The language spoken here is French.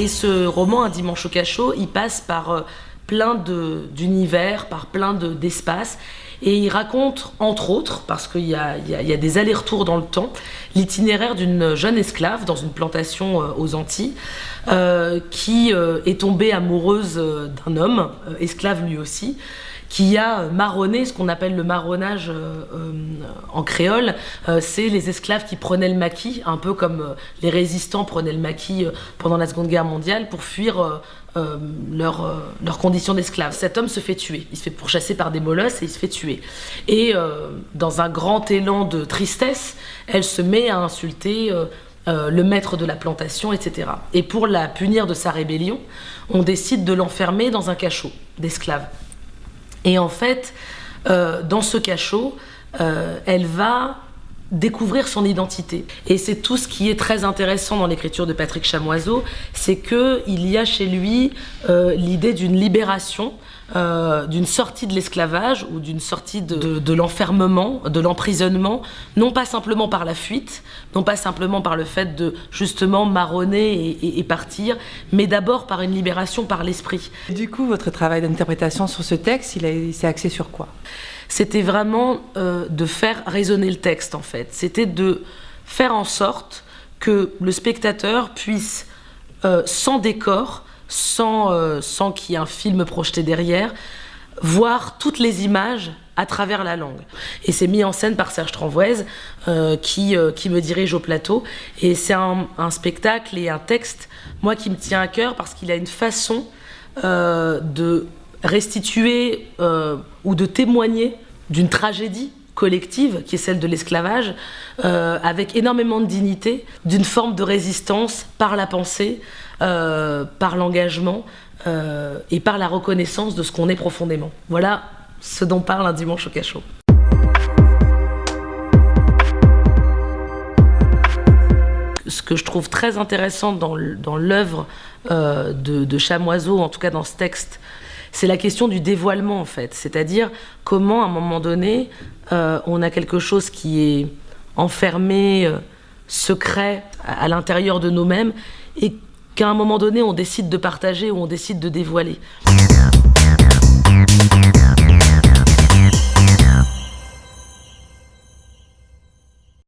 Et ce roman, Un dimanche au cachot, il passe par plein d'univers, par plein d'espaces. Et il raconte, entre autres, parce qu'il y a des allers-retours dans le temps, l'itinéraire d'une jeune esclave dans une plantation aux Antilles, qui est tombée amoureuse d'un homme, esclave lui aussi, qui a marronné, ce qu'on appelle le marronnage en créole. C'est les esclaves qui prenaient le maquis, un peu comme les résistants prenaient le maquis pendant la Seconde Guerre mondiale pour fuir leurs conditions d'esclaves. Cet homme se fait tuer, il se fait pourchasser par des molosses et il se fait tuer. Et dans un grand élan de tristesse, elle se met à insulter le maître de la plantation, etc. Et pour la punir de sa rébellion, on décide de l'enfermer dans un cachot d'esclaves. Et en fait, dans ce cachot, elle va découvrir son identité. Et c'est tout ce qui est très intéressant dans l'écriture de Patrick Chamoiseau, c'est qu'il y a chez lui l'idée d'une libération, d'une sortie de l'esclavage ou d'une sortie de l'enfermement, de l'emprisonnement, non pas simplement par la fuite, non pas simplement par le fait de justement marronner et partir, mais d'abord par une libération par l'esprit. Du coup, votre travail d'interprétation sur ce texte, il s'est axé sur quoi ? C'était vraiment de faire résonner le texte, en fait. C'était de faire en sorte que le spectateur puisse, sans décor, sans qu'il y ait un film projeté derrière, voir toutes les images à travers la langue. Et c'est mis en scène par Serge Tranvoise, qui me dirige au plateau. Et c'est un spectacle et un texte, moi, qui me tient à cœur, parce qu'il a une façon de restituer ou de témoigner d'une tragédie collective qui est celle de l'esclavage, avec énormément de dignité, d'une forme de résistance par la pensée, par l'engagement et par la reconnaissance de ce qu'on est profondément. Voilà ce dont parle Un dimanche au cachot. Ce que je trouve très intéressant dans l'œuvre de Chamoiseau, en tout cas dans ce texte, c'est la question du dévoilement, en fait. C'est-à-dire comment, à un moment donné, on a quelque chose qui est enfermé, secret, à l'intérieur de nous-mêmes, et qu'à un moment donné, on décide de partager ou on décide de dévoiler.